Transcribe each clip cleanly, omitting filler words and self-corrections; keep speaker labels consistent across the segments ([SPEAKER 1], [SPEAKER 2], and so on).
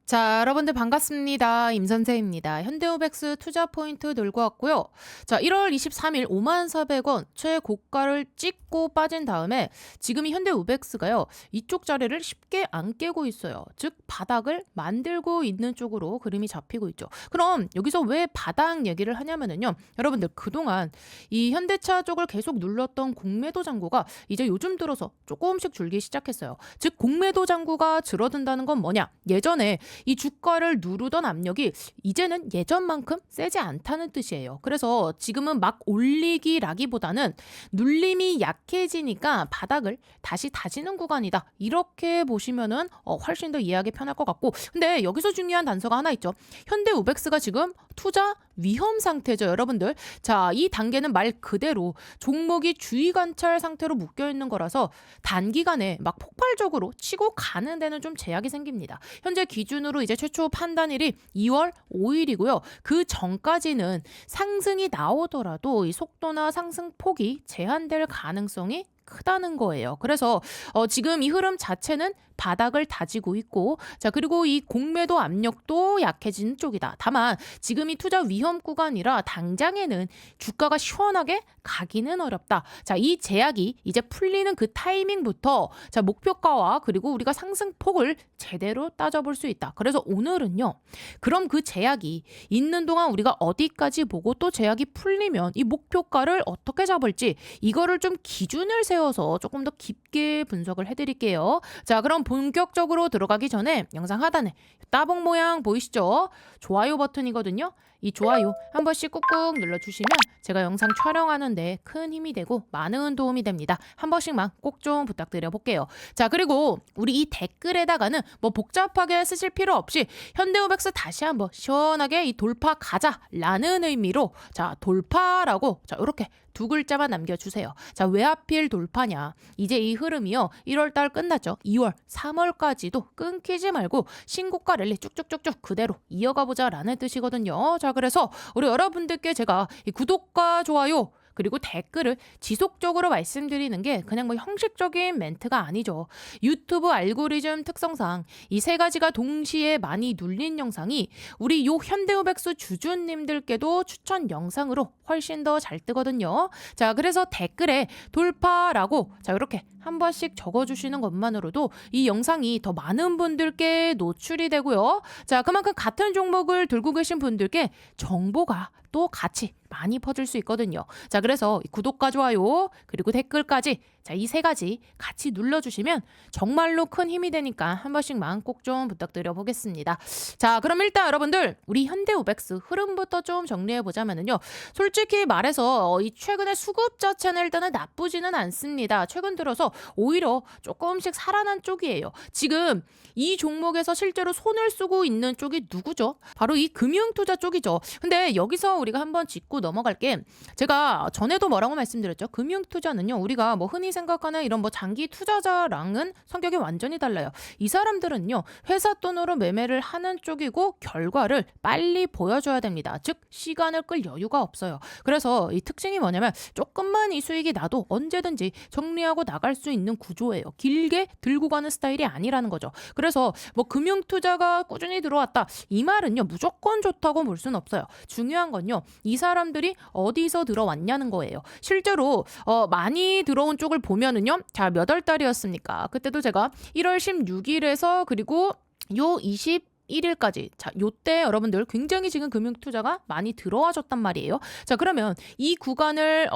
[SPEAKER 1] 자, 여러분들 반갑습니다. 임선세입니다. 현대오백스 투자 포인트 들고 왔고요. 자, 1월 23일 54,400원 최고가를 찍고 빠진 다음에 지금 이 현대오백스가요. 이쪽 자리를 쉽게 안 깨고 있어요. 즉 바닥을 만들고 있는 쪽으로 그림이 잡히고 있죠. 그럼 여기서 왜 바닥 얘기를 하냐면요. 여러분들 그동안 이 현대차 쪽을 계속 눌렀던 공매도 잔고가 이제 요즘 들어서 조금씩 줄기 시작했어요. 즉 공매도 잔고가 줄어든다는 건 뭐냐? 예전에 이 주가를 누르던 압력이 이제는 예전만큼 세지 않다는 뜻이에요. 그래서 지금은 막 올리기라기보다는 눌림이 약해지니까 바닥을 다시 다지는 구간이다. 이렇게 보시면은 훨씬 더 이해하기 편할 것 같고, 근데 여기서 중요한 단서가 하나 있죠. 현대우백스가 지금 투자 위험 상태죠, 여러분들. 자, 이 단계는 말 그대로 종목이 주의 관찰 상태로 묶여 있는 거라서 단기간에 막 폭발적으로 치고 가는 데는 좀 제약이 생깁니다. 현재 기준으로 이제 최초 판단일이 2월 5일이고요. 그 전까지는 상승이 나오더라도 이 속도나 상승폭이 제한될 가능성이 크다는 거예요. 그래서 지금 이 흐름 자체는 바닥을 다지고 있고, 자, 그리고 이 공매도 압력도 약해지는 쪽이다. 다만 지금 이 투자 위험 구간이라 당장에는 주가가 시원하게 가기는 어렵다. 자, 이 제약이 이제 풀리는 그 타이밍부터 자, 목표가와 그리고 우리가 상승폭을 제대로 따져볼 수 있다. 그래서 오늘은요. 그럼 그 제약이 있는 동안 우리가 어디까지 보고 또 제약이 풀리면 이 목표가를 어떻게 잡을지 이거를 좀 기준을 세워서 조금 더 깊게 분석을 해드릴게요. 자, 그럼 본격적으로 들어가기 전에 영상 하단에 따봉 모양 보이시죠? 좋아요 버튼이거든요. 이 좋아요 한 번씩 꾹꾹 눌러주시면 제가 영상 촬영하는데 큰 힘이 되고 많은 도움이 됩니다. 한 번씩만 꼭 좀 부탁드려 볼게요. 자, 그리고 우리 이 댓글에다가는 뭐 복잡하게 쓰실 필요 없이 현대오백스 다시 한번 시원하게 이 돌파 가자라는 의미로 자, 돌파라고 자, 이렇게 두 글자만 남겨주세요. 자, 왜 하필 돌파냐? 이제 이 흐름이요. 1월달 끝났죠. 2월, 3월까지도 끊기지 말고 신고가 랠리 쭉쭉쭉쭉 그대로 이어가 보자라는 뜻이거든요. 자, 그래서 우리 여러분들께 제가 이 구독과 좋아요 그리고 댓글을 지속적으로 말씀드리는 게 그냥 뭐 형식적인 멘트가 아니죠. 유튜브 알고리즘 특성상 이 세 가지가 동시에 많이 눌린 영상이 우리 요 현대오백스 주주님들께도 추천 영상으로 훨씬 더 잘 뜨거든요. 자, 그래서 댓글에 돌파라고 자, 이렇게 한 번씩 적어주시는 것만으로도 이 영상이 더 많은 분들께 노출이 되고요. 자, 그만큼 같은 종목을 들고 계신 분들께 정보가 또 같이 많이 퍼질 수 있거든요. 자, 그래서 구독과 좋아요 그리고 댓글까지 자, 이 세 가지 같이 눌러주시면 정말로 큰 힘이 되니까 한 번씩만 꼭 좀 부탁드려 보겠습니다. 자, 그럼 일단 여러분들 우리 현대오백스 흐름부터 좀 정리해 보자면요. 솔직히 말해서 이 최근에 수급 자체는 일단은 나쁘지는 않습니다. 최근 들어서 오히려 조금씩 살아난 쪽이에요. 지금 이 종목에서 실제로 손을 쓰고 있는 쪽이 누구죠? 바로 이 금융투자 쪽이죠. 근데 여기서 우리가 한번 짚고 넘어갈게. 제가 전에도 뭐라고 말씀드렸죠? 금융투자는요. 우리가 뭐 흔히 생각하는 이런 뭐 장기 투자자랑은 성격이 완전히 달라요. 이 사람들은요. 회사 돈으로 매매를 하는 쪽이고 결과를 빨리 보여줘야 됩니다. 즉 시간을 끌 여유가 없어요. 그래서 이 특징이 뭐냐면 조금만 이 수익이 나도 언제든지 정리하고 나갈 수 있는 구조예요. 길게 들고 가는 스타일이 아니라는 거죠. 그래서 뭐 금융투자가 꾸준히 들어왔다. 이 말은요. 무조건 좋다고 볼 수는 없어요. 중요한 건요. 이 사람들이 어디서 들어왔냐는 거예요. 실제로 많이 들어온 쪽을 보면은요. 자, 몇 월 달이었습니까? 그때도 제가 1월 16일에서 그리고 요 21일까지 자, 요때 여러분들 굉장히 지금 금융투자가 많이 들어와줬단 말이에요. 자, 그러면 이 구간을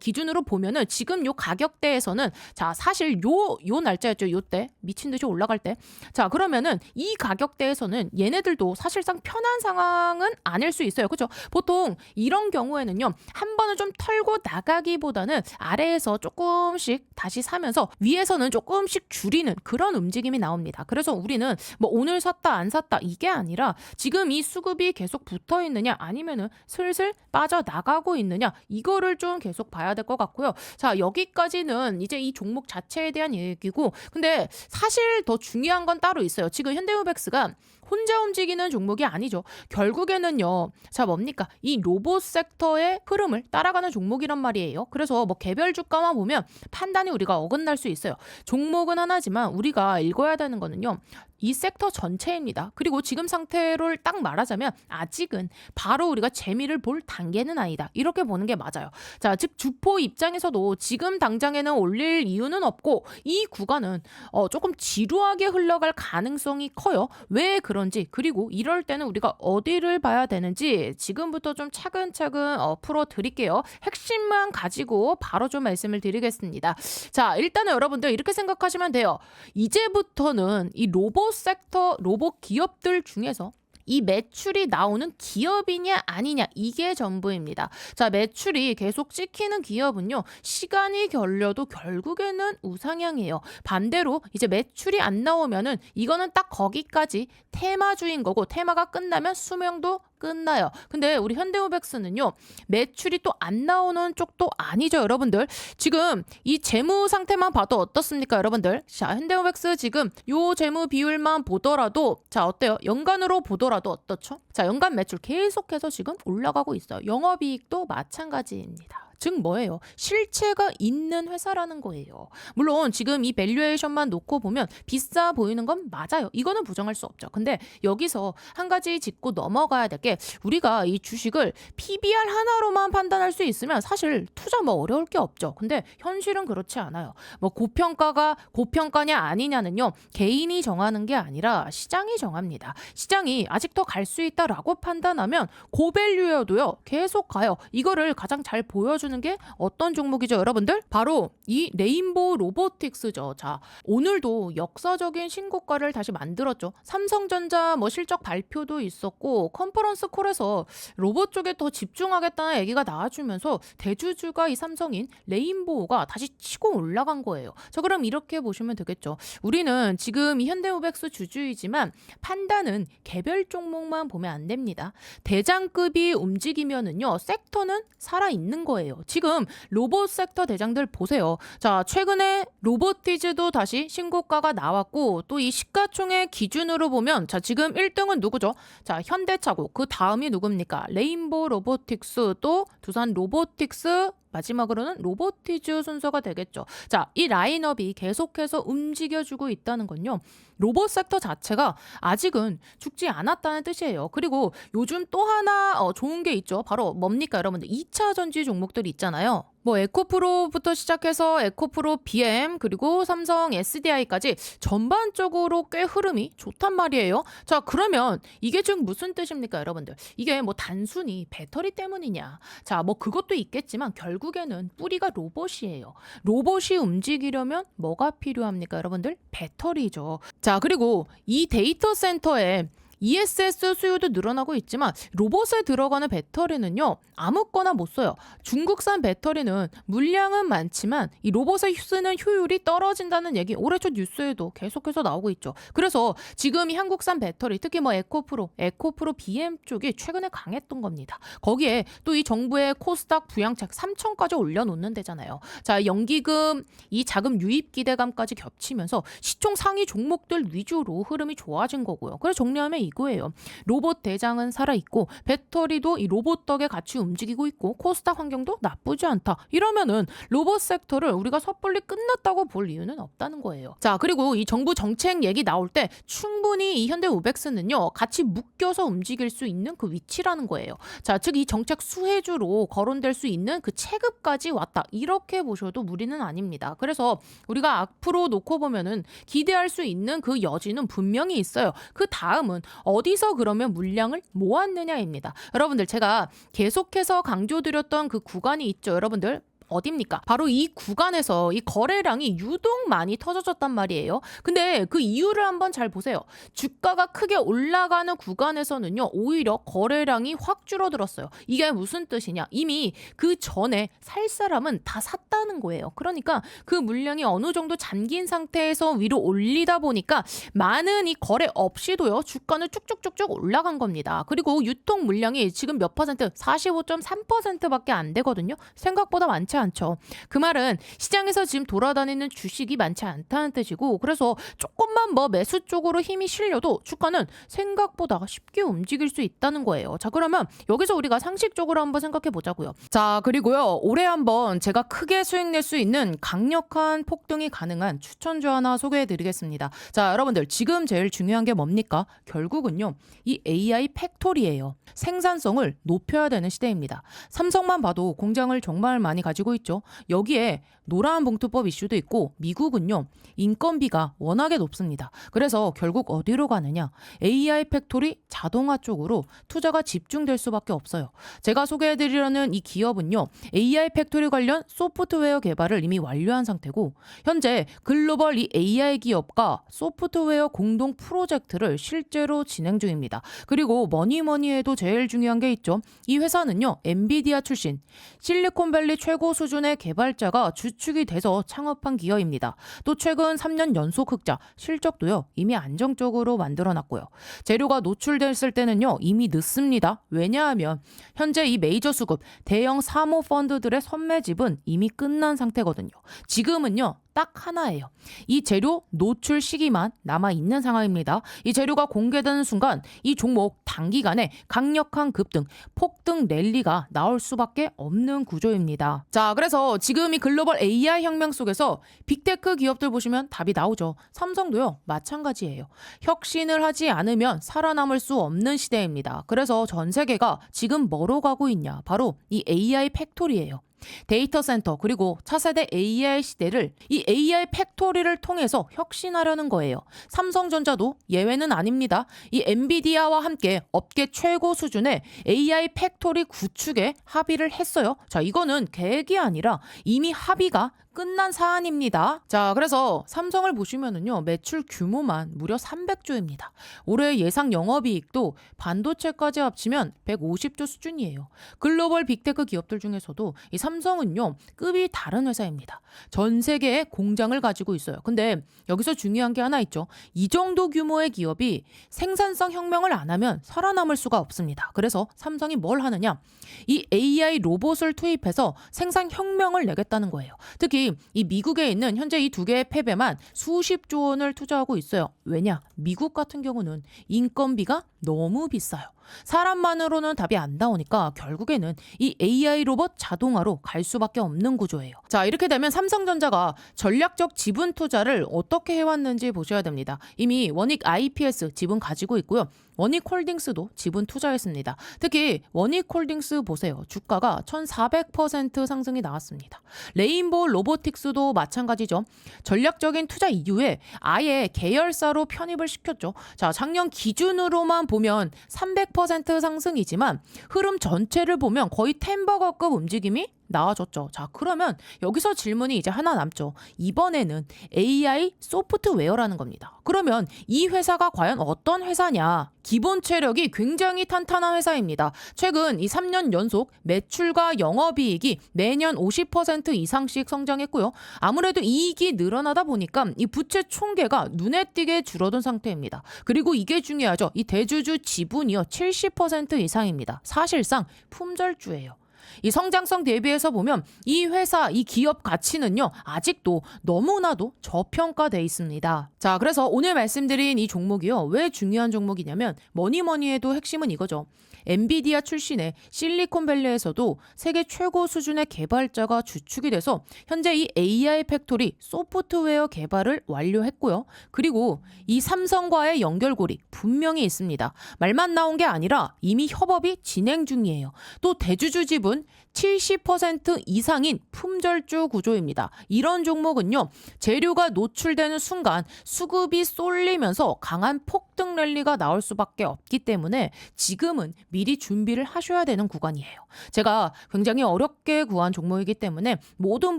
[SPEAKER 1] 기준으로 보면은 지금 요 가격대에서는 자, 사실 요 날짜였죠. 요때 미친 듯이 올라갈 때. 자, 그러면은 이 가격대에서는 얘네들도 사실상 편한 상황은 아닐 수 있어요. 그렇죠? 보통 이런 경우에는요. 한 번은 좀 털고 나가기보다는 아래에서 조금씩 다시 사면서 위에서는 조금씩 줄이는 그런 움직임이 나옵니다. 그래서 우리는 뭐 오늘 샀다 안 샀다 이게 아니라 지금 이 수급이 계속 붙어 있느냐 아니면은 슬슬 빠져나가고 있느냐 이거를 좀 계속 봐야 될 것 같고요. 자, 여기까지는 이제 이 종목 자체에 대한 얘기고, 근데 사실 더 중요한 건 따로 있어요. 지금 현대오백스가 혼자 움직이는 종목이 아니죠. 결국에는요. 자, 뭡니까? 이 로봇 섹터의 흐름을 따라가는 종목이란 말이에요. 그래서 뭐 개별 주가만 보면 판단이 우리가 어긋날 수 있어요. 종목은 하나지만 우리가 읽어야 되는 거는요. 이 섹터 전체입니다. 그리고 지금 상태를 딱 말하자면 아직은 바로 우리가 재미를 볼 단계는 아니다. 이렇게 보는 게 맞아요. 자, 즉 주포 입장에서도 지금 당장에는 올릴 이유는 없고 이 구간은 조금 지루하게 흘러갈 가능성이 커요. 왜 그런지 그리고 이럴 때는 우리가 어디를 봐야 되는지 지금부터 좀 차근차근 풀어드릴게요. 핵심만 가지고 바로 좀 말씀을 드리겠습니다. 자, 일단은 여러분들 이렇게 생각하시면 돼요. 이제부터는 이 로봇 섹터, 로봇 기업들 중에서 이 매출이 나오는 기업이냐 아니냐 이게 전부입니다. 자, 매출이 계속 찍히는 기업은요. 시간이 걸려도 결국에는 우상향이에요. 반대로 이제 매출이 안 나오면은 이거는 딱 거기까지 테마주인 거고 테마가 끝나면 수명도 끝나요. 근데 우리 현대오백스는요. 매출이 또 안 나오는 쪽도 아니죠, 여러분들. 지금 이 재무 상태만 봐도 어떻습니까, 여러분들? 자, 현대오백스 지금 요 재무 비율만 보더라도 자, 어때요? 연간으로 보더라도 어떻죠? 자, 연간 매출 계속해서 지금 올라가고 있어요. 영업이익도 마찬가지입니다. 즉 뭐예요? 실체가 있는 회사라는 거예요. 물론 지금 이 밸류에이션만 놓고 보면 비싸 보이는 건 맞아요. 이거는 부정할 수 없죠. 근데 여기서 한 가지 짚고 넘어가야 될 게 우리가 이 주식을 PBR 하나로만 판단할 수 있으면 사실 투자 뭐 어려울 게 없죠. 근데 현실은 그렇지 않아요. 뭐 고평가냐 아니냐는요. 개인이 정하는 게 아니라 시장이 정합니다. 시장이 아직 더 갈 수 있다라고 판단하면 고밸류여도요. 계속 가요. 이거를 가장 잘 보여주는 게 어떤 종목이죠, 여러분들? 바로 이 레인보우 로보틱스죠. 자, 오늘도 역사적인 신고가를 다시 만들었죠. 삼성전자 뭐 실적 발표도 있었고 컨퍼런스 콜에서 로봇 쪽에 더 집중하겠다는 얘기가 나와주면서 대주주가 이 삼성인 레인보우가 다시 치고 올라간 거예요. 자, 그럼 이렇게 보시면 되겠죠. 우리는 지금 이 현대오백스 주주이지만 판단은 개별 종목만 보면 안 됩니다. 대장급이 움직이면은요, 섹터는 살아있는 거예요. 지금 로봇 섹터 대장들 보세요. 자, 최근에 로보티즈도 다시 신고가가 나왔고 또 이 시가총액 기준으로 보면 자, 지금 1등은 누구죠? 자, 현대차고 그 다음이 누굽니까? 레인보우 로보틱스 또 두산 로보틱스 마지막으로는 로보티즈 순서가 되겠죠. 자, 이 라인업이 계속해서 움직여주고 있다는 건요. 로봇 섹터 자체가 아직은 죽지 않았다는 뜻이에요. 그리고 요즘 또 하나 좋은 게 있죠. 바로 뭡니까, 여러분들? 2차 전지 종목들이 있잖아요. 뭐 에코프로부터 시작해서 에코프로 BM 그리고 삼성 SDI까지 전반적으로 꽤 흐름이 좋단 말이에요. 자, 그러면 이게 지금 무슨 뜻입니까, 여러분들? 이게 뭐 단순히 배터리 때문이냐? 자, 뭐 그것도 있겠지만 결국에는 뿌리가 로봇이에요. 로봇이 움직이려면 뭐가 필요합니까, 여러분들? 배터리죠. 자, 그리고 이 데이터 센터에 ESS 수요도 늘어나고 있지만 로봇에 들어가는 배터리는요. 아무거나 못 써요. 중국산 배터리는 물량은 많지만 이 로봇에 쓰는 효율이 떨어진다는 얘기 올해 초 뉴스에도 계속해서 나오고 있죠. 그래서 지금 이 한국산 배터리 특히 뭐 에코프로 BM 쪽이 최근에 강했던 겁니다. 거기에 또 이 정부의 코스닥 부양책 3천까지 올려놓는 데잖아요. 자, 연기금 이 자금 유입 기대감까지 겹치면서 시총 상위 종목들 위주로 흐름이 좋아진 거고요. 그래서 정리하면 이거예요. 로봇 대장은 살아있고 배터리도 이 로봇 덕에 같이 움직이고 있고 코스닥 환경도 나쁘지 않다. 이러면은 로봇 섹터를 우리가 섣불리 끝났다고 볼 이유는 없다는 거예요. 자, 그리고 이 정부 정책 얘기 나올 때 충분히 이 현대오백스는요. 같이 묶여서 움직일 수 있는 그 위치라는 거예요. 자, 즉 이 정책 수혜주로 거론될 수 있는 그 체급까지 왔다. 이렇게 보셔도 무리는 아닙니다. 그래서 우리가 앞으로 놓고 보면은 기대할 수 있는 그 여지는 분명히 있어요. 그 다음은 어디서 그러면 물량을 모았느냐입니다. 여러분들 제가 계속해서 강조드렸던 그 구간이 있죠. 여러분들 어딥니까? 바로 이 구간에서 이 거래량이 유독 많이 터져졌단 말이에요. 근데 그 이유를 한번 잘 보세요. 주가가 크게 올라가는 구간에서는요. 오히려 거래량이 확 줄어들었어요. 이게 무슨 뜻이냐? 이미 그 전에 살 사람은 다 샀다는 거예요. 그러니까 그 물량이 어느 정도 잠긴 상태에서 위로 올리다 보니까 많은 이 거래 없이도요. 주가는 쭉쭉쭉쭉 올라간 겁니다. 그리고 유통 물량이 지금 몇 퍼센트? 45.3%밖에 안 되거든요. 생각보다 많지 많지 않죠. 그 말은 시장에서 지금 돌아다니는 주식이 많지 않다는 뜻이고, 그래서 조금만 뭐 매수 쪽으로 힘이 실려도 주가는 생각보다 쉽게 움직일 수 있다는 거예요. 자, 그러면 여기서 우리가 상식적으로 한번 생각해 보자고요. 자, 그리고요, 올해 한번 제가 크게 수익 낼 수 있는 강력한 폭등이 가능한 추천주 하나 소개해 드리겠습니다. 자, 여러분들 지금 제일 중요한 게 뭡니까? 결국은요, 이 AI 팩토리예요. 생산성을 높여야 되는 시대입니다. 삼성만 봐도 공장을 정말 많이 가지고 있죠. 여기에 노란 봉투법 이슈도 있고, 미국은요, 인건비가 워낙에 높습니다. 그래서 결국 어디로 가느냐? AI 팩토리 자동화 쪽으로 투자가 집중될 수밖에 없어요. 제가 소개해드리려는 이 기업은요, AI 팩토리 관련 소프트웨어 개발을 이미 완료한 상태고, 현재 글로벌 이 AI 기업과 소프트웨어 공동 프로젝트를 실제로 진행 중입니다. 그리고 뭐니 해도 제일 중요한 게 있죠. 이 회사는요, 엔비디아 출신 실리콘밸리 최고 수준의 개발자가 주축이 돼서 창업한 기업입니다. 또 최근 3년 연속 흑자, 실적도요, 이미 안정적으로 만들어놨고요. 재료가 노출됐을 때는요, 이미 늦습니다. 왜냐하면 현재 이 메이저 수급 대형 사모 펀드들의 선매집은 이미 끝난 상태거든요. 지금은요, 딱 하나예요. 이 재료 노출 시기만 남아있는 상황입니다. 이 재료가 공개되는 순간 이 종목 단기간에 강력한 급등, 폭등 랠리가 나올 수밖에 없는 구조입니다. 자, 그래서 지금 이 글로벌 AI 혁명 속에서 빅테크 기업들 보시면 답이 나오죠. 삼성도요, 마찬가지예요. 혁신을 하지 않으면 살아남을 수 없는 시대입니다. 그래서 전 세계가 지금 뭐로 가고 있냐? 바로 이 AI 팩토리예요. 데이터 센터 그리고 차세대 AI 시대를 이 AI 팩토리를 통해서 혁신하려는 거예요. 삼성전자도 예외는 아닙니다. 이 엔비디아와 함께 업계 최고 수준의 AI 팩토리 구축에 합의를 했어요. 자, 이거는 계획이 아니라 이미 합의가 끝난 사안입니다. 자, 그래서 삼성을 보시면은요, 매출 규모만 무려 300조입니다. 올해 예상 영업이익도 반도체까지 합치면 150조 수준이에요. 글로벌 빅테크 기업들 중에서도 이 삼성은요, 급이 다른 회사입니다. 전 세계에 공장을 가지고 있어요. 근데 여기서 중요한 게 하나 있죠. 이 정도 규모의 기업이 생산성 혁명을 안 하면 살아남을 수가 없습니다. 그래서 삼성이 뭘 하느냐? 이 AI 로봇을 투입해서 생산 혁명을 내겠다는 거예요. 특히 이 미국에 있는 현재 이 두 개의 팹에만 수십조 원을 투자하고 있어요. 왜냐? 미국 같은 경우는 인건비가 너무 비싸요. 사람만으로는 답이 안 나오니까 결국에는 이 AI 로봇 자동화로 갈 수밖에 없는 구조예요. 자, 이렇게 되면 삼성전자가 전략적 지분 투자를 어떻게 해왔는지 보셔야 됩니다. 이미 원익 IPS 지분 가지고 있고요. 원익홀딩스도 지분 투자했습니다. 특히 원익홀딩스 보세요. 주가가 1400% 상승이 나왔습니다. 레인보우 로보틱스도 마찬가지죠. 전략적인 투자 이후에 아예 계열사로 편입을 시켰죠. 자, 작년 기준으로만 보면 300% 상승이지만 흐름 전체를 보면 거의 템버거급 움직임이 나와줬죠. 자, 그러면 여기서 질문이 이제 하나 남죠. 이번에는 AI 소프트웨어라는 겁니다. 그러면 이 회사가 과연 어떤 회사냐? 기본 체력이 굉장히 탄탄한 회사입니다. 최근 이 3년 연속 매출과 영업이익이 매년 50% 이상씩 성장했고요. 아무래도 이익이 늘어나다 보니까 이 부채 총계가 눈에 띄게 줄어든 상태입니다. 그리고 이게 중요하죠. 이 대주주 지분이요, 70% 이상입니다. 사실상 품절주예요. 이 성장성 대비해서 보면 이 회사, 이 기업 가치는요, 아직도 너무나도 저평가돼 있습니다. 자, 그래서 오늘 말씀드린 이 종목이요, 왜 중요한 종목이냐면 뭐니 해도 핵심은 이거죠. 엔비디아 출신의 실리콘밸리에서도 세계 최고 수준의 개발자가 주축이 돼서 현재 이 AI 팩토리 소프트웨어 개발을 완료했고요. 그리고 이 삼성과의 연결고리 분명히 있습니다. 말만 나온 게 아니라 이미 협업이 진행 중이에요. 또 대주주 지분 70% 이상인 품절주 구조입니다. 이런 종목은요, 재료가 노출되는 순간 수급이 쏠리면서 강한 폭등 랠리가 나올 수밖에 없기 때문에 지금은 미리 준비를 하셔야 되는 구간이에요. 제가 굉장히 어렵게 구한 종목이기 때문에 모든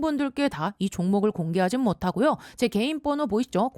[SPEAKER 1] 분들께 다 이 종목을 공개하진 못하고요. 제 개인 번호 보이시죠?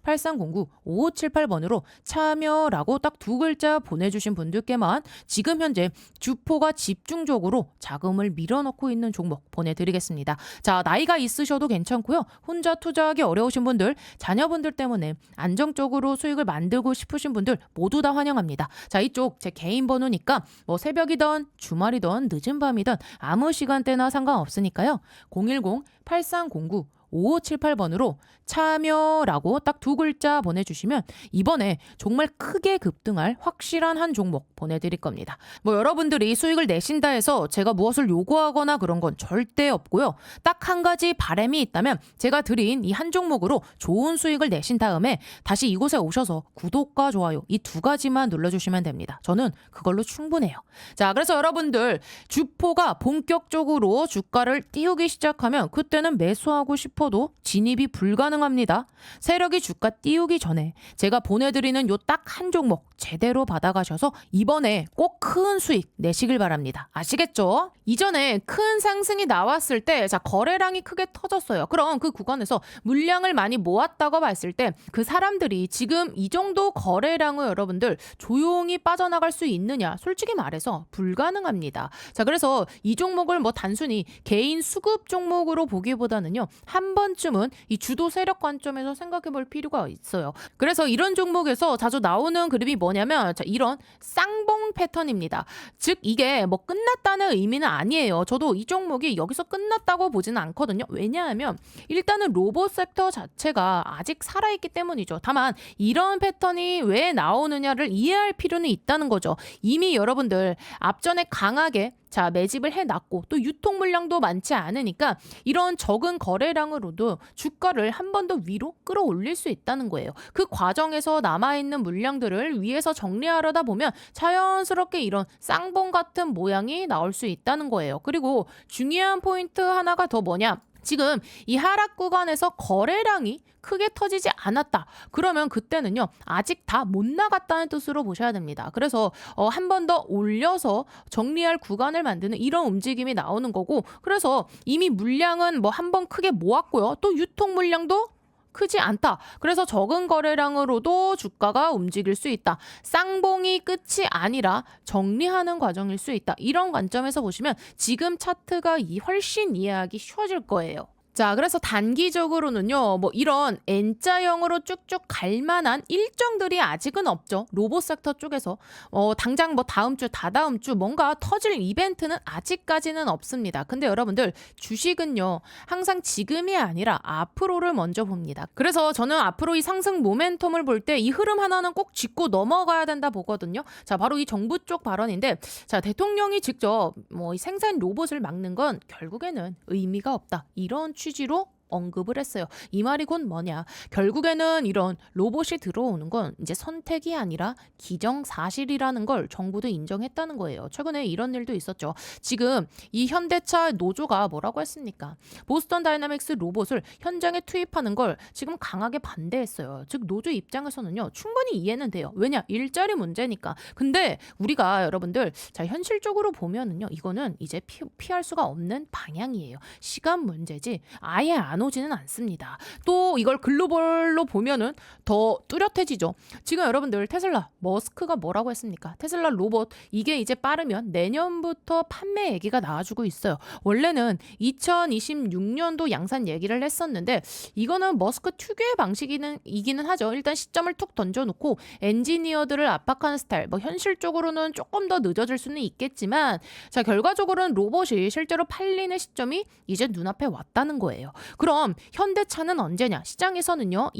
[SPEAKER 1] 8309-5578번으로 참여라고 딱 두 글자 보내주신 분들께만 지금 현재 주포가 집중적으로 자금을 밀어넣고 있는 종목 보내드리겠습니다. 자, 나이가 있으셔도 괜찮고요. 혼자 투자하기 어려우신 분들, 자녀분들 때문에 안정적으로 수익을 만들고 싶으신 분들 모두 다 환영합니다. 자, 이쪽 제 개인 번호니까 뭐 새벽이든 주말이든 늦은 밤이든 아무 시간대나 상관없으니까요. 010-8309-5578번으로 참여라고 딱 두 글자 보내주시면 이번에 정말 크게 급등할 확실한 한 종목 보내드릴 겁니다. 뭐 여러분들이 수익을 내신다 해서 제가 무엇을 요구하거나 그런 건 절대 없고요. 딱 한 가지 바람이 있다면 제가 드린 이 한 종목으로 좋은 수익을 내신 다음에 다시 이곳에 오셔서 구독과 좋아요 이 두 가지만 눌러주시면 됩니다. 저는 그걸로 충분해요. 자, 그래서 여러분들 주포가 본격적으로 주가를 띄우기 시작하면 그때는 매수하고 싶어도 진입이 불가능합니다. 세력이 주가 띄우기 전에 제가 보내드리는 요 딱 한 종목 제대로 받아가셔서 이번에 꼭 큰 수익 내시길 바랍니다. 아시겠죠? 이전에 큰 상승이 나왔을 때 자, 거래량이 크게 터졌어요. 그럼 그 구간에서 물량을 많이 모았다고 봤을 때 그 사람들이 지금 이 정도 거래량을 여러분들 조용히 빠져나갈 수 있느냐? 솔직히 말해서 불가능합니다. 자, 그래서 이 종목을 뭐 단순히 개인 수급 종목으로 보기보다는요. 한 번쯤은 이 주도 세력 관점에서 생각해 볼 필요가 있어요. 그래서 이런 종목에서 자주 나오는 그림이 뭐냐면 자, 이런 쌍봉 패턴입니다. 즉 이게 뭐 끝났다는 의미는 아니에요. 저도 이 종목이 여기서 끝났다고 보지는 않거든요. 왜냐하면 일단은 로봇 섹터 자체가 아직 살아있기 때문이죠. 다만 이런 패턴이 왜 나오느냐를 이해할 필요는 있다는 거죠. 이미 여러분들 앞전에 강하게 자, 매집을 해놨고 또 유통 물량도 많지 않으니까 이런 적은 거래량으로도 주가를 한 번 더 위로 끌어올릴 수 있다는 거예요. 그 과정에서 남아있는 물량들을 위에서 정리하려다 보면 자연스럽게 이런 쌍봉 같은 모양이 나올 수 있다는 거예요. 그리고 중요한 포인트 하나가 더 뭐냐? 지금 이 하락 구간에서 거래량이 크게 터지지 않았다. 그러면 그때는요. 아직 다 못 나갔다는 뜻으로 보셔야 됩니다. 그래서 한 번 더 올려서 정리할 구간을 만드는 이런 움직임이 나오는 거고 그래서 이미 물량은 뭐 한 번 크게 모았고요. 또 유통 물량도 크지 않다. 그래서 적은 거래량으로도 주가가 움직일 수 있다. 쌍봉이 끝이 아니라 정리하는 과정일 수 있다. 이런 관점에서 보시면 지금 차트가 훨씬 이해하기 쉬워질 거예요. 자, 그래서 단기적으로는요, 뭐 이런 N자형으로 쭉쭉 갈 만한 일정들이 아직은 없죠. 로봇 섹터 쪽에서. 당장 뭐 다음 주, 다다음 주 뭔가 터질 이벤트는 아직까지는 없습니다. 근데 여러분들 주식은요, 항상 지금이 아니라 앞으로를 먼저 봅니다. 그래서 저는 앞으로 이 상승 모멘텀을 볼 때 이 흐름 하나는 꼭 짚고 넘어가야 된다 보거든요. 자, 바로 이 정부 쪽 발언인데, 자, 대통령이 직접 뭐 이 생산 로봇을 막는 건 결국에는 의미가 없다. 이런 취지로 언급을 했어요. 이 말이 곧 뭐냐? 결국에는 이런 로봇이 들어오는 건 이제 선택이 아니라 기정사실이라는 걸 정부도 인정했다는 거예요. 최근에 이런 일도 있었죠. 지금 이 현대차 노조가 뭐라고 했습니까? 보스턴 다이나믹스 로봇을 현장에 투입하는 걸 지금 강하게 반대했어요. 즉 노조 입장에서는요. 충분히 이해는 돼요. 왜냐? 일자리 문제니까. 근데 우리가 여러분들 자 현실적으로 보면은요. 이거는 이제 피할 수가 없는 방향이에요. 시간 문제지 아예 안 오지는 않습니다. 또 이걸 글로벌로 보면은 더 뚜렷해지죠. 지금 여러분들 테슬라 머스크가 뭐라고 했습니까? 테슬라 로봇 이게 이제 빠르면 내년부터 판매 얘기가 나와주고 있어요. 원래는 2026년도 양산 얘기를 했었는데 이거는 머스크 특유의 방식이기는 하죠. 일단 시점을 툭 던져놓고 엔지니어들을 압박하는 스타일. 뭐 현실적으로는 조금 더 늦어질 수는 있겠지만 자 결과적으로는 로봇이 실제로 팔리는 시점이 이제 눈앞에 왔다는 거예요. 그럼 현대차는 언제냐? 시장에서는요.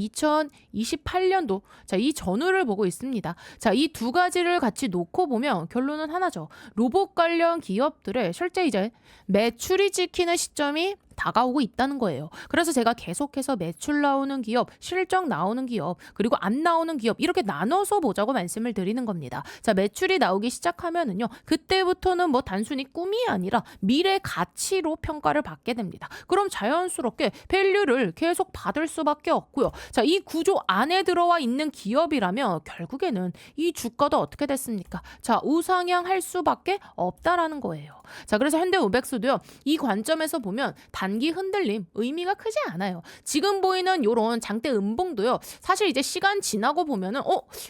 [SPEAKER 1] 2028년도 자, 이 전후를 보고 있습니다. 자, 이 두 가지를 같이 놓고 보면 결론은 하나죠. 로봇 관련 기업들의 실제 이제 매출이 찍히는 시점이 다가오고 있다는 거예요. 그래서 제가 계속해서 매출 나오는 기업, 실적 나오는 기업, 그리고 안 나오는 기업 이렇게 나눠서 보자고 말씀을 드리는 겁니다. 자, 매출이 나오기 시작하면은요. 그때부터는 뭐 단순히 꿈이 아니라 미래 가치로 평가를 받게 됩니다. 그럼 자연스럽게 밸류를 계속 받을 수밖에 없고요. 자, 이 구조 안에 들어와 있는 기업이라면 결국에는 이 주가도 어떻게 됐습니까? 자, 우상향할 수밖에 없다라는 거예요. 자, 그래서 현대우백스도요. 이 관점에서 보면 단기 흔들림 의미가 크지 않아요. 지금 보이는 요런 장대 음봉도요. 사실 이제 시간 지나고 보면은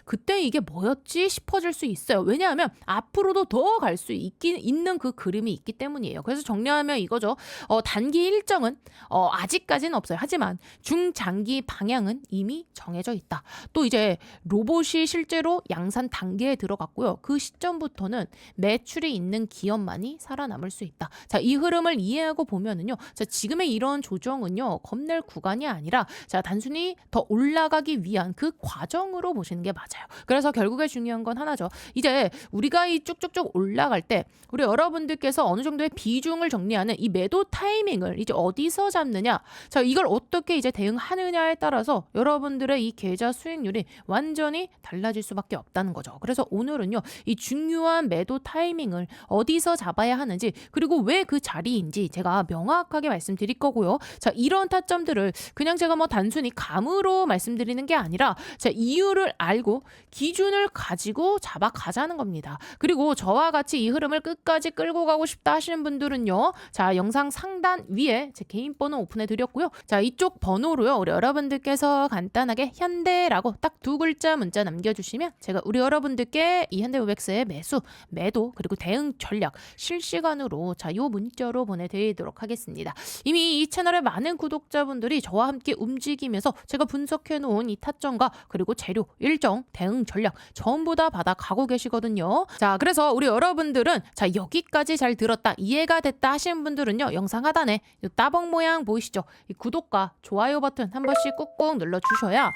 [SPEAKER 1] 그때 이게 뭐였지 싶어질 수 있어요. 왜냐하면 앞으로도 더 갈 수 있는 그 그림이 있기 때문이에요. 그래서 정리하면 이거죠. 단기 일정은 아직까지는 없어요. 하지만 중장기 방향은 이미 정해져 있다. 또 이제 로봇이 실제로 양산 단계에 들어갔고요. 그 시점부터는 매출이 있는 기업만이 살아남을 수 있다. 자, 이 흐름을 이해하고 보면은요. 자, 지금의 이런 조정은요. 겁낼 구간이 아니라 자, 단순히 더 올라가기 위한 그 과정으로 보시는 게 맞아요. 그래서 결국에 중요한 건 하나죠. 이제 우리가 이 쭉쭉쭉 올라갈 때 우리 여러분들께서 어느 정도의 비중을 정리하는 이 매도 타이밍을 이제 어디서 잡느냐. 자, 이걸 어떻게 이제 대응하느냐에 따라서 여러분들의 이 계좌 수익률이 완전히 달라질 수밖에 없다는 거죠. 그래서 오늘은요. 이 중요한 매도 타이밍을 어디서 잡아야 하는지 그리고 왜 그 자리인지 제가 명확하게 말씀드릴 거고요. 자, 이런 타점들을 그냥 제가 뭐 단순히 감으로 말씀드리는 게 아니라 자, 이유를 알고 기준을 가지고 잡아가자는 겁니다. 그리고 저와 같이 이 흐름을 끝까지 끌고 가고 싶다 하시는 분들은요. 자, 영상 상단 위에 제 개인 번호 오픈해 드렸고요. 자, 이쪽 번호로요. 우리 여러분들께서 간단하게 현대라고 딱 두 글자 문자 남겨주시면 제가 우리 여러분들께 이 현대우백스의 매수, 매도 그리고 대응 전략 실시간으로 자, 요 문자로 보내드리도록 하겠습니다. 이미 이 채널의 많은 구독자분들이 저와 함께 움직이면서 제가 분석해 놓은 이 타점과 그리고 재료, 일정, 대응 전략 전부 다 받아가고 계시거든요. 자, 그래서 우리 여러분들은 자, 여기까지 잘 들었다, 이해가 됐다 하시는 분들은요. 영상 하단에 이 따봉 모양 보이시죠? 이 구독과 좋아요 버튼 한 번씩 꾹꾹 눌러주셔야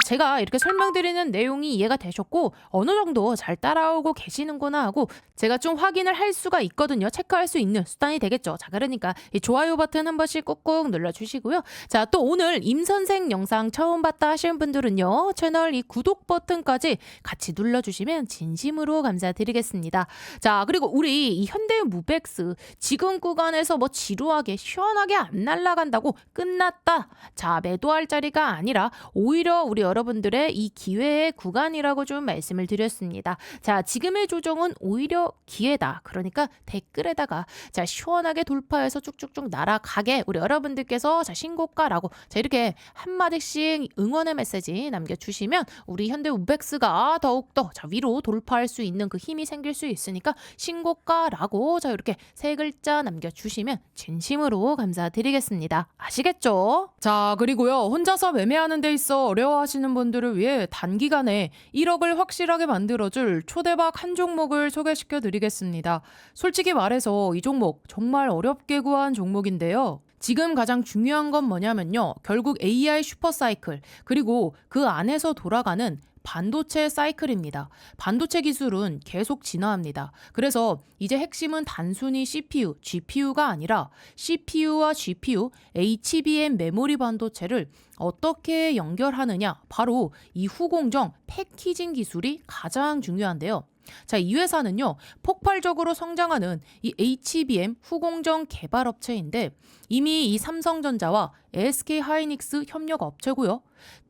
[SPEAKER 1] 제가 이렇게 설명드리는 내용이 이해가 되셨고 어느 정도 잘 따라오고 계시는구나 하고 제가 좀 확인을 할 수가 있거든요. 체크할 수 있는 수단이 되겠죠. 자, 그러니까 이 좋아요 버튼 한 번씩 꾹꾹 눌러주시고요. 자, 또 오늘 임선생 영상 처음 봤다 하시는 분들은요. 채널 이 구독 버튼까지 같이 눌러주시면 진심으로 감사드리겠습니다. 자, 그리고 우리 이 현대무백스 지금 구간에서 뭐 지루하게 시원하게 안 날아간다고 끝났다. 자, 매도할 자리가 아니라 오히려 우리 여러분들의 이 기회의 구간이라고 좀 말씀을 드렸습니다. 자, 지금의 조정은 오히려 기회다. 그러니까 댓글에다가 자, 시원하게 돌파해서 쭉쭉쭉 날아가게 우리 여러분들께서 자, 신고가라고 자, 이렇게 한마디씩 응원의 메시지 남겨주시면 우리 현대우백스가 더욱더 자, 위로 돌파할 수 있는 그 힘이 생길 수 있으니까 신고가라고 자, 이렇게 세 글자 남겨주시면 진심으로 감사드리겠습니다. 아시겠죠? 자, 그리고요. 혼자서 매매하는 데 있어 어려워하시는 분들을 위해 단기간에 1억을 확실하게 만들어줄 초대박 한 종목을 소개시켜 드리겠습니다. 솔직히 말해서 이 종목 정말 어렵게 구한 종목인데요. 지금 가장 중요한 건 뭐냐면요. 결국 AI 슈퍼사이클 그리고 그 안에서 돌아가는 반도체 사이클입니다. 반도체 기술은 계속 진화합니다. 그래서 이제 핵심은 단순히 CPU, GPU가 아니라 CPU와 GPU, HBM 메모리 반도체를 어떻게 연결하느냐, 바로 이 후공정 패키징 기술이 가장 중요한데요. 자, 이 회사는요, 폭발적으로 성장하는 이 HBM 후공정 개발 업체인데 이미 이 삼성전자와 SK 하이닉스 협력 업체고요.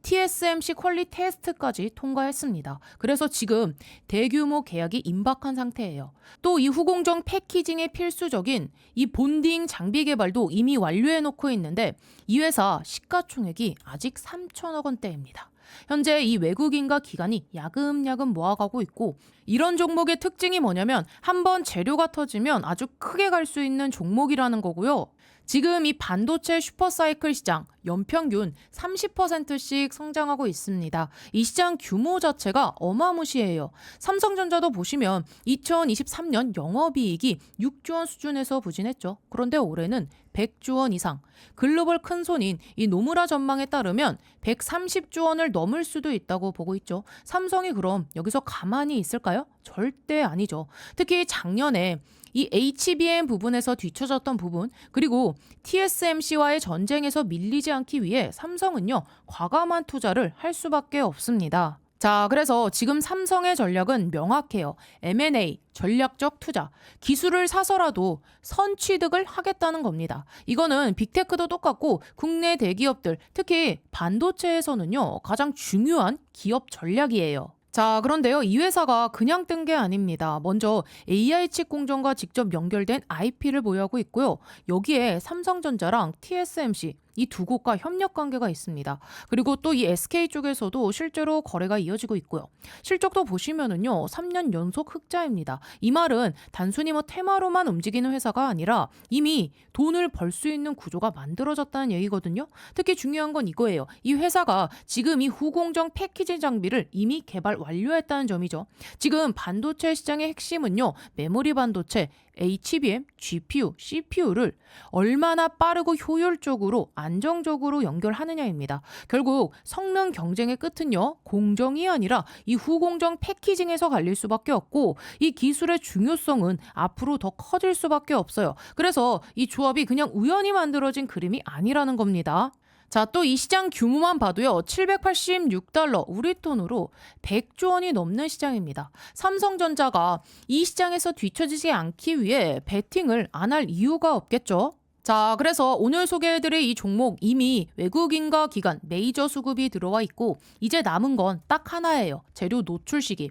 [SPEAKER 1] TSMC 퀄리 테스트까지 통과했습니다. 그래서 지금 대규모 계약이 임박한 상태예요. 또 이 후공정 패키징에 필수적인 이 본딩 장비 개발도 이미 완료해 놓고 있는데 이 회사 시가총액이 아직 3천억 원대입니다. 현재 이 외국인과 기관이 야금야금 모아가고 있고 이런 종목의 특징이 뭐냐면 한번 재료가 터지면 아주 크게 갈 수 있는 종목이라는 거고요. 지금 이 반도체 슈퍼사이클 시장 연평균 30%씩 성장하고 있습니다. 이 시장 규모 자체가 어마무시해요. 삼성전자도 보시면 2023년 영업이익이 6조 원 수준에서 부진했죠. 그런데 올해는 100조 원 이상. 글로벌 큰손인 이 노무라 전망에 따르면 130조 원을 넘을 수도 있다고 보고 있죠. 삼성이 그럼 여기서 가만히 있을까요? 절대 아니죠. 특히 작년에 이 HBM 부분에서 뒤처졌던 부분 그리고 TSMC와의 전쟁에서 밀리지 않기 위해 삼성은요 과감한 투자를 할 수밖에 없습니다. 자, 그래서 지금 삼성의 전략은 명확해요. M&A, 전략적 투자, 기술을 사서라도 선취득을 하겠다는 겁니다. 이거는 빅테크도 똑같고 국내 대기업들, 특히 반도체에서는요 가장 중요한 기업 전략이에요. 자, 그런데요, 이 회사가 그냥 뜬 게 아닙니다. 먼저 AI 칩 공정과 직접 연결된 IP를 보유하고 있고요. 여기에 삼성전자랑 TSMC 이 두 곳과 협력 관계가 있습니다. 그리고 또 이 SK 쪽에서도 실제로 거래가 이어지고 있고요. 실적도 보시면은요, 3년 연속 흑자입니다. 이 말은 단순히 뭐 테마로만 움직이는 회사가 아니라 이미 돈을 벌 수 있는 구조가 만들어졌다는 얘기거든요. 특히 중요한 건 이거예요. 이 회사가 지금 이 후공정 패키지 장비를 이미 개발 완료했다는 점이죠. 지금 반도체 시장의 핵심은요, 메모리 반도체, HBM, GPU, CPU를 얼마나 빠르고 효율적으로 안정적으로 연결하느냐입니다. 결국 성능 경쟁의 끝은요, 공정이 아니라 이 후공정 패키징에서 갈릴 수밖에 없고, 이 기술의 중요성은 앞으로 더 커질 수밖에 없어요. 그래서 이 조합이 그냥 우연히 만들어진 그림이 아니라는 겁니다. 자, 또 이 시장 규모만 봐도요, 786달러, 우리 돈으로 100조 원이 넘는 시장입니다. 삼성전자가 이 시장에서 뒤처지지 않기 위해 베팅을 안 할 이유가 없겠죠. 자, 그래서 오늘 소개해드릴 이 종목 이미 외국인과 기관 메이저 수급이 들어와 있고, 이제 남은 건 딱 하나예요. 재료 노출 시기.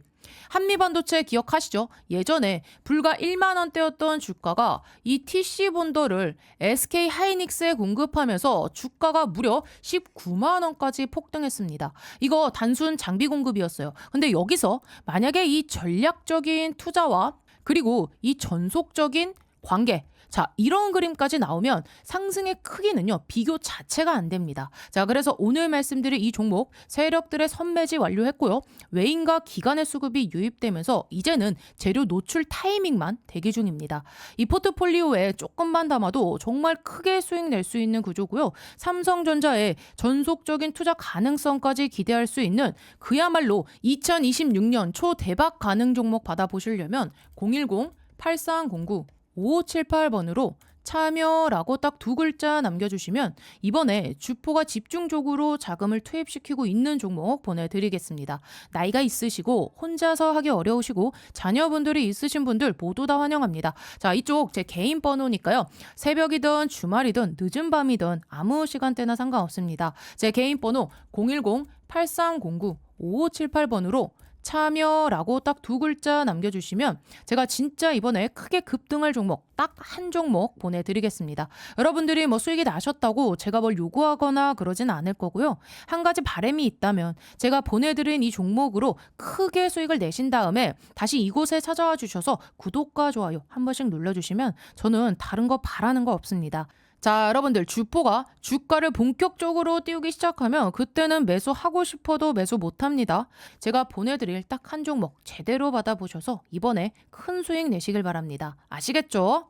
[SPEAKER 1] 한미반도체 기억하시죠? 예전에 불과 1만 원대였던 주가가 이 TC 본더를 SK 하이닉스에 공급하면서 주가가 무려 19만 원까지 폭등했습니다. 이거 단순 장비 공급이었어요. 근데 여기서 만약에 이 전략적인 투자와 그리고 이 전속적인 관계, 자, 이런 그림까지 나오면 상승의 크기는요, 비교 자체가 안 됩니다. 자, 그래서 오늘 말씀드릴 이 종목 세력들의 선매지 완료했고요. 외인과 기관의 수급이 유입되면서 이제는 재료 노출 타이밍만 대기 중입니다. 이 포트폴리오에 조금만 담아도 정말 크게 수익 낼 수 있는 구조고요. 삼성전자의 전속적인 투자 가능성까지 기대할 수 있는 그야말로 2026년 초대박 가능 종목 받아보시려면 010-8309 5578번으로 참여라고 딱 두 글자 남겨주시면 이번에 주포가 집중적으로 자금을 투입시키고 있는 종목 보내드리겠습니다. 나이가 있으시고 혼자서 하기 어려우시고 자녀분들이 있으신 분들 모두 다 환영합니다. 자, 이쪽 제 개인 번호니까요. 새벽이든 주말이든 늦은 밤이든 아무 시간대나 상관없습니다. 제 개인 번호 010-8309 5578번으로 참여라고 딱 두 글자 남겨주시면 제가 진짜 이번에 크게 급등할 종목 딱 한 종목 보내드리겠습니다. 여러분들이 뭐 수익이 나셨다고 제가 뭘 요구하거나 그러진 않을 거고요. 한 가지 바람이 있다면 제가 보내드린 이 종목으로 크게 수익을 내신 다음에 다시 이곳에 찾아와 주셔서 구독과 좋아요 한 번씩 눌러주시면 저는 다른 거 바라는 거 없습니다. 자, 여러분들 주포가 주가를 본격적으로 띄우기 시작하면 그때는 매수하고 싶어도 매수 못합니다. 제가 보내드릴 딱 한 종목 제대로 받아보셔서 이번에 큰 수익 내시길 바랍니다. 아시겠죠?